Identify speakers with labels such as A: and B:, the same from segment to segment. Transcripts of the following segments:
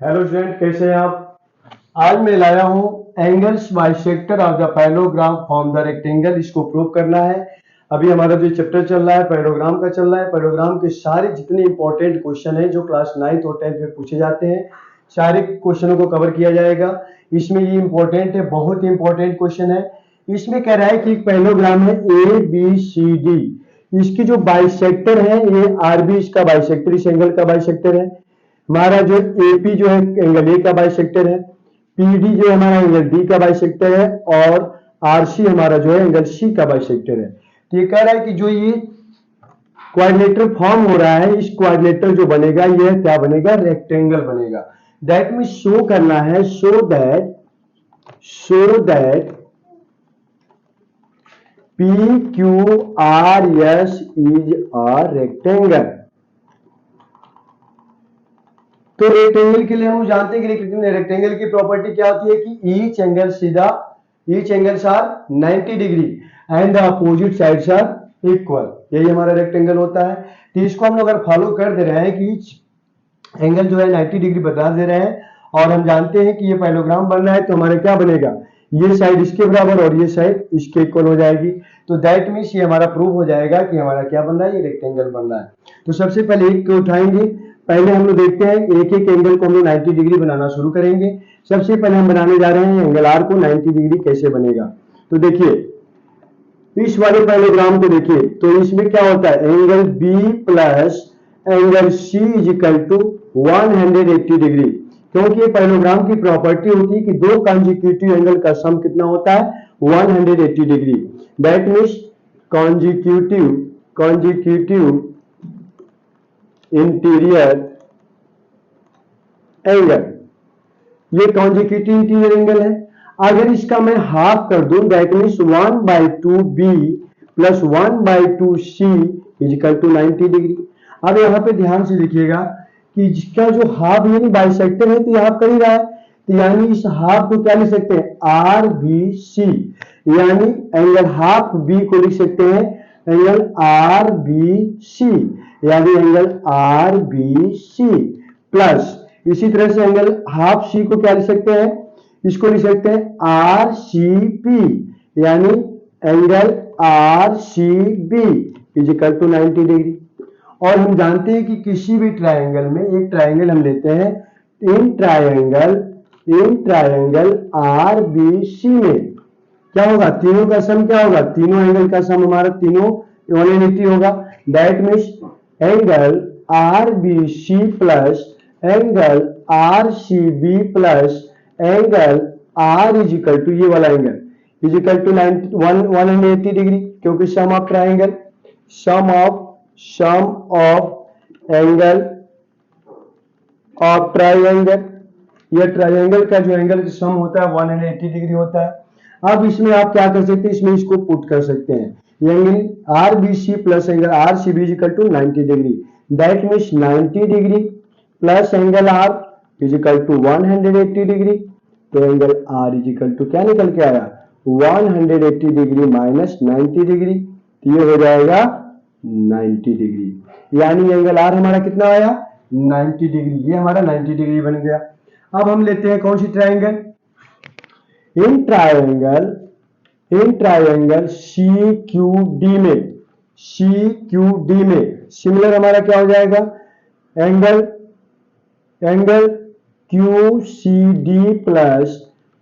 A: Hello student, कैसे हैं आप। आज मैं लाया हूं angles bisector of the parallelogram form the rectangle. इसको प्रूव करना है। अभी हमारा जो चैप्टर चल रहा है पैरेललोग्राम का चल रहा है। पैरेललोग्राम के सारे जितने इंपॉर्टेंट क्वेश्चन हैं जो क्लास 9th और 10th में पूछे जाते हैं, सारे क्वेश्चनों को कवर किया जाएगा। इसमें ये इंपॉर्टेंट है, बहुत ही इंपॉर्टेंट क्वेश्चन है। इसमें कह रहा है कि एक पैरेललोग्राम है ABCD, इसकी जो बाइसेक्टर है ये RB इसका बाइसेक्टर, इस एंगल का बाइसेक्टर है। हमारा जो AP जो है एंगल ए का बाइसेक्टर है, PD जो है हमारा एंगल डी का बाइसेक्टर है, और RC हमारा जो है एंगल C का बाइसेक्टर है। तो ये कह रहा है कि जो ये क्वाड्रिलेटरल फॉर्म हो रहा है, इस क्वाड्रिलेटरल जो बनेगा ये क्या बनेगा, रेक्टेंगल बनेगा। दैट मीन शो करना है, show that PQRS is a rectangle. तो रेक्टेंगल के लिए हम जानते हैं कि रेक्टेंगल की प्रॉपर्टी क्या होती है कि each angles are 90 degree and the opposite sides are equal. यही हमारा रेक्टेंगल होता है। तो इसको हम लोग अगर फॉलो कर दे रहे हैं कि ईच एंगल जो है 90 डिग्री बता दे रहे हैं, और हम जानते हैं कि ये पैरेललोग्राम बन रहा है, तो हमारा क्या बनेगा, ये साइड इसके बराबर और ये साइड इसके इक्वल हो जाएगी। तो दैट मीन्स ये हमारा प्रूव हो जाएगा कि हमारा क्या बन रहा है, ये रेक्टेंगल बन रहा है। तो सबसे पहले एक को उठाएंगे। पहले हम लोग देखते हैं एक एक एंगल को हम लोग 90 डिग्री बनाना शुरू करेंगे। सबसे पहले हम बनाने जा रहे हैं एंगल आर को 90 डिग्री कैसे बनेगा। तो देखिए इस वाले पैरेललोग्राम को देखिए, तो इसमें क्या होता है, angle B plus angle C is equal to 180 degree. क्योंकि ये पैरेललोग्राम की प्रॉपर्टी होती है कि दो कॉन्जिक्यूटिव एंगल का सम कितना होता है, 180 degree. That means consecutive interior angle, ये कॉन्जिक्यूटिव इंटीरियर एंगल है। अगर इसका मैं हाफ कर दूं, that means 1/2b plus 1/2c is equal to 90 degree. अब यहाँ पे ध्यान से देखिएगा कि जिसका जो हाफ यानी बाइसेक्टर है, तो ये हाफ कर ही रहा है, तो यानी इस हाफ को क्या लिख सकते हैं, RBC, यानी एंगल हाफ बी को लिख सकते हैं एंगल RBC, यानी एंगल RBC प्लस इसी तरह से एंगल हाफ सी को क्या लिख सकते हैं, इसको लिख सकते हैं RCP, यानी angle RCB is equal to 90 degree. और हम जानते हैं कि किसी भी ट्रायंगल में, एक ट्रायंगल हम लेते हैं, इन ट्रायंगल RBC में क्या होगा, तीनों का सम क्या होगा, तीनों एंगल का सम हमारा तीनों 180 होगा। That means angle RBC plus angle RCB plus angle R is equal to, ये वाला angle is equal to 180 degree, क्योंकि sum of triangle, sum of angle of triangle, ये ट्रायंगल का जो एंगल सम होता है 180 डिग्री होता है। अब इसमें आप क्या कर सकते हैं, इसमें इसको पुट कर सकते हैं, angle RBC plus angle RCB is equal to 90 degree. That means 90 degree plus angle R is equal to 180 degree. तो angle R is equal to क्या निकल के आया, 180 डिग्री माइनस 90 डिग्री, ये हो जाएगा 90 डिग्री। यानी एंगल R हमारा कितना आया, 90 डिग्री, ये हमारा 90 डिग्री बन गया। अब हम लेते हैं कौन सी ट्रायंगल, इन ट्रायंगल CQD में सिमिलर हमारा क्या हो जाएगा, angle QCD plus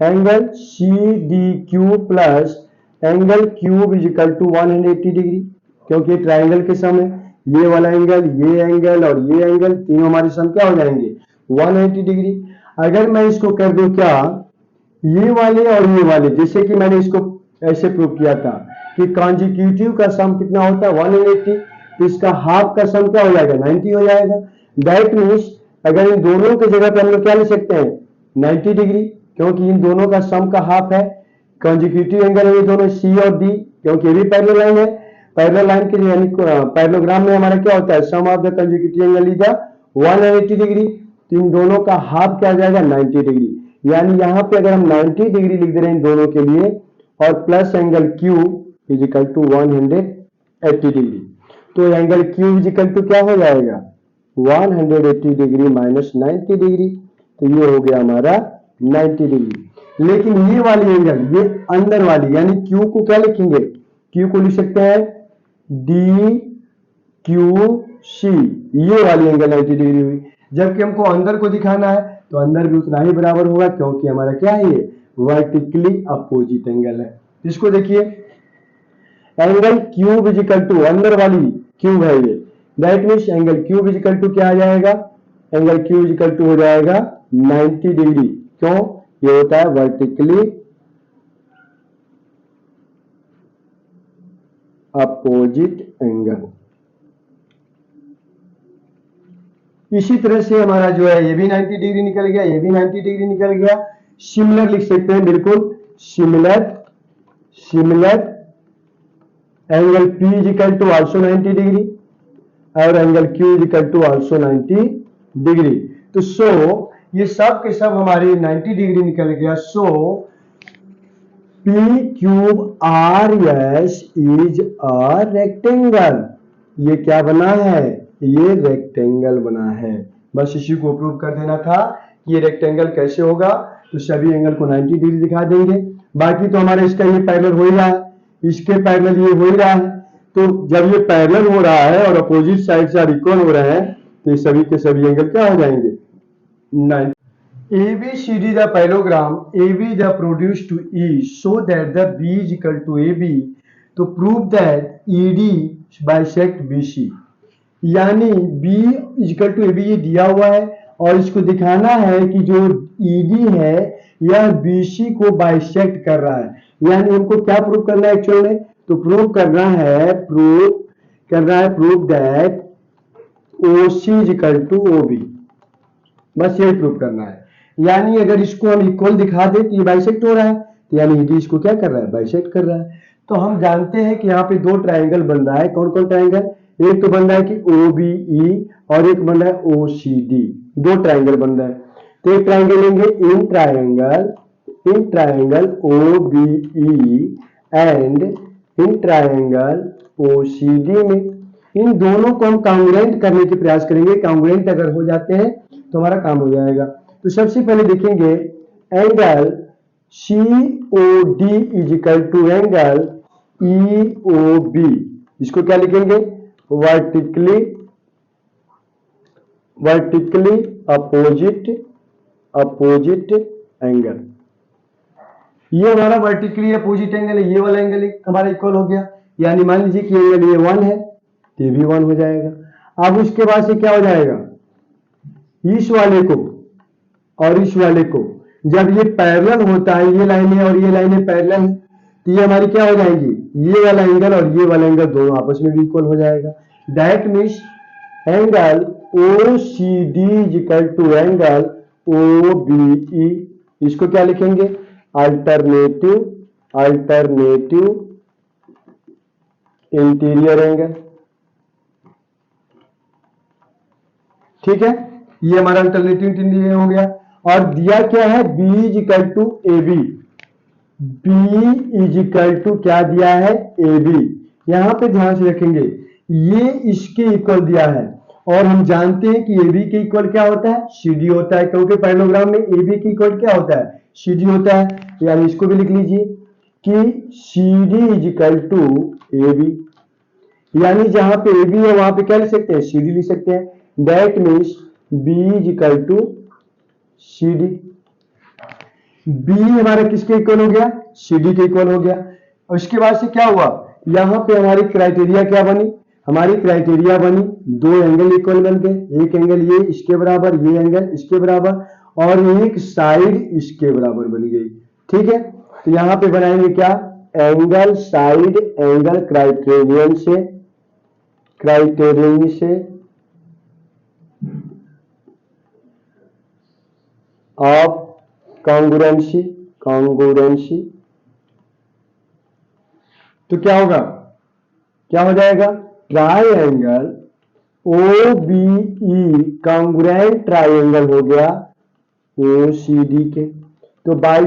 A: angle CDQ plus angle cube is equal to 180 degree, क्योंकि ट्रायंगल के सम है, ये वाला एंगल, ये एंगल और ये एंगल, तीनों हमारे सम क्या हो जाएंगे, 180 डिग्री। अगर मैं इसको कर दूं क्या, ये वाले और ये वाले, जैसे कि मैंने इसको ऐसे प्रूव किया था कि कॉन्जिक्यूटिव का सम कितना होता है 180, तो इसका हाफ का सम क्या हो जाएगा, 90 हो जाएगा। दैट मीन्स अगर इन दोनों की जगह पे हम लोग क्या लिख सकते हैं, 90 डिग्री, क्योंकि इन दोनों का सम का हाफ है। कॉन्जिक्यूटिव एंगल है ये दोनों C और D, क्योंकि ये भी पैरेलल लाइन है। पैरेलल लाइन के यानी पैरेललोग्राम में हमारा क्या होता है, sum of the consecutive angle is 180 degree, तो इन दोनों का हाफ क्या आ जाएगा, 90 डिग्री। यानी यहाँ पे अगर हम 90 डिग्री लिख दे रहे हैं इन दोनों के लिए, और plus angle Q is equal to 180 degree, तो angle Q is equal to क्या हो जाएगा, 180 डिग्री माइनस 90 डिग्री, तो ये हो गया हमारा 90 डिग्री। लेकिन ये वाली एंगल, ये अंदर वाली यानी क्यू को क्या लिखेंगे, क्यू को लिख सकते हैं डी क्यू सी, ये वाली एंगल 90 डिग्री हुई। जबकि हमको अंदर को दिखाना है तो अंदर भी उतना ही बराबर होगा, क्योंकि हमारा क्या है, ये वर्टिकली अपोजिट एंगल है। इसको देखिए, angle cube is equal to, अंदर वाली क्यूब है ये, that means angle cube is equal to क्या आ जाएगा, angle cube is equal to हो जाएगा 90 डिग्री। क्यों, ये होता है वर्टिकली अपोजिट एंगल। इसी तरह से हमारा जो है ये भी 90 डिग्री निकल गया, ये भी 90 डिग्री निकल गया। सिमिलर लिख सकते हैं, बिल्कुल similar, similar angle P is equal to also 90 degree और angle Q is equal to also 90 degree. तो सो ये सब के सब हमारे 90 डिग्री निकल गया। सो P cube RS is a rectangle, ये क्या बना है, ये रेक्टेंगल बना है। बस इसी को प्रूव कर देना था कि ये रेक्टेंगल कैसे होगा। तो सभी एंगल को 90 डिग्री दिखा देंगे। बाकी तो हमारा इसका ये पैरेलल हो ही रहा है, इसके पैरेलल ये हो ही रहा है। तो जब ये पैरेलल हो रहा है और अपोजिट साइड से इक्वल हो रहे हैं तो ये सभी के सभी एंगल क्या हो जाएंगे, 90। ABCD the parallelogram AB the produced to E so that the B is equal to AB to prove that ED bisect BC, यानी B is equal to AB ये दिया हुआ है और इसको दिखाना है कि जो ED है यह BC को बाइसेक्ट कर रहा है। यानी हमको क्या प्रूव करना है एक्चुअल में, तो प्रूव करना है prove that OC is equal to OB, बस यही प्रूव करना है। यानी अगर इसको हम इक्वल दिखा दे तो ये बाइसेक्ट हो रहा है, तो यानी ED इसको क्या कर रहा है, बाइसेक्ट कर रहा है। तो हम जानते हैं कि यहाँ पे दो ट्रायंगल बन रहा है। कौन कौन ट्रायंगल, एक तो बन रहा है कि OBE और एक बन रहा है OCD, दो ट्रायंगल बन रहा है। तो एक ट्रायंगल लेंगे in triangle OBE and in triangle OCD में, इन दोनों को हम कॉन्ग्रुएंट करने के प्रयास करेंगे। कॉन्ग्रुएंट अगर हो जाते हैं तो हमारा काम हो जाएगा। तो सबसे पहले देखेंगे angle COD is equal to angle EOB, इसको क्या लिखेंगे, वर्टिकली अपोजिट एंगल। ये हमारा वर्टिकली अपोजिट एंगल है, ये वाला एंगल हमारा इक्वल हो गया। यानी मान लीजिए कि एंगल ये 1 है तो ये भी 1 हो जाएगा। अब उसके बाद से क्या हो जाएगा, इस वाले को और इस वाले को जब ये पैरेलल होता है, ये लाइनें और ये लाइनें पैरेलल है, तो ये हमारी क्या हो जाएंगी, ये वाला एंगल और ये वाला एंगल दोनों आपस में भी इक्वल हो जाएगा। That means angle OCD is equal to angle OBE, इसको क्या लिखेंगे, अल्टरनेटिव इंटीरियर एंगल। ठीक है, ये हमारा अल्टरनेटिव इंटीरियर हो गया। और दिया क्या है, B is equal to AB, B is equal to क्या दिया है, AB। यहां पे ध्यान से रखेंगे ये इसके इक्वल दिया है और हम जानते हैं कि AB के इक्वल क्या होता है, CD होता है, क्योंकि पैरेललोग्राम में AB के इक्वल क्या होता है, CD होता है। यानी इसको भी लिख लीजिए कि CD is equal to AB, यानी जहां पे AB है वहां पे क्या लिख सकते हैं, CD लिख सकते हैं। That means B is equal to CD। B हमारा किसके इक्वल हो गया, CD के इक्वल हो गया। और इसके बाद से क्या हुआ, यहां पे हमारी क्राइटेरिया क्या बनी, हमारी क्राइटेरिया बनी दो एंगल इक्वल बन गए, एक एंगल ये इसके बराबर, ये एंगल इसके बराबर और एक साइड इसके बराबर बन गई। ठीक है, तो यहां पे बनाएंगे क्या, एंगल साइड एंगल क्राइटेरियन से ऑफ कॉन्ग्रुएंसी। तो क्या होगा, क्या हो जाएगा, ट्राइंगल OBE कॉन्ग्रुएंट ट्राइंगल हो गया OCD के। तो बाय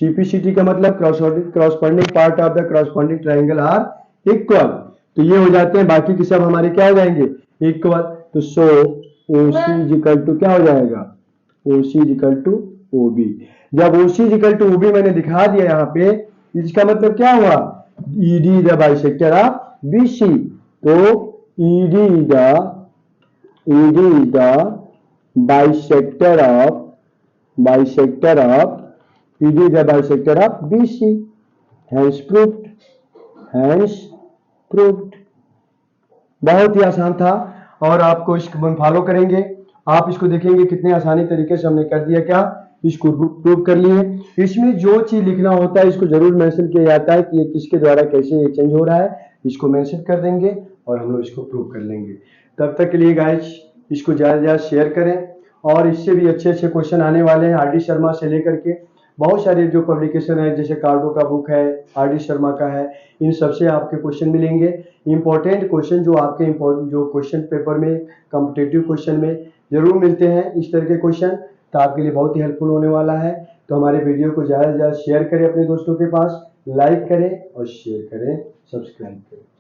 A: CPCT का मतलब corresponding part of the corresponding triangle are equal. तो ये हो जाते हैं, बाकी के सब हमारे क्या हो जाएंगे, इक्वल। तो so OC is equal to क्या हो जाएगा, OC is equal to OB। जब OC is equal to OB मैंने दिखा दिया यहाँ पे, इसका मतलब क्या हुआ, ED is the bisector of BC। तो ED is the bisector of ED is the bisector of BC। Hence proved. बहुत ही आसान था और आपको इसको फॉलो करेंगे, आप इसको देखेंगे कितने आसानी तरीके से हमने कर दिया, क्या इसको प्रूव कर लिए। इसमें जो चीज लिखना होता है इसको जरूर मेंशन किया जाता है कि ये किसके द्वारा कैसे ये चेंज हो रहा है, इसको मेंशन कर देंगे और हम लोग इसको प्रूव कर लेंगे। तब तक के लिए गाइस इसको ज्यादा से ज्यादा शेयर करें, और इससे भी अच्छे अच्छे क्वेश्चन आने वाले हैं। आर.डी. शर्मा से लेकर के बहुत सारे जो पब्लिकेशन है, जैसे कार्डो का बुक है, आर.डी. शर्मा का है, इन सबसे आपके क्वेश्चन मिलेंगे। इंपॉर्टेंट क्वेश्चन जो आपके जो क्वेश्चन पेपर में, कॉम्पिटेटिव क्वेश्चन में जरूर मिलते हैं इस तरह के क्वेश्चन, तो आपके लिए बहुत ही हेल्पफुल होने वाला है। तो हमारे वीडियो को ज़्यादा से ज़्यादा शेयर करें अपने दोस्तों के पास, लाइक करें और शेयर करें, सब्सक्राइब करें।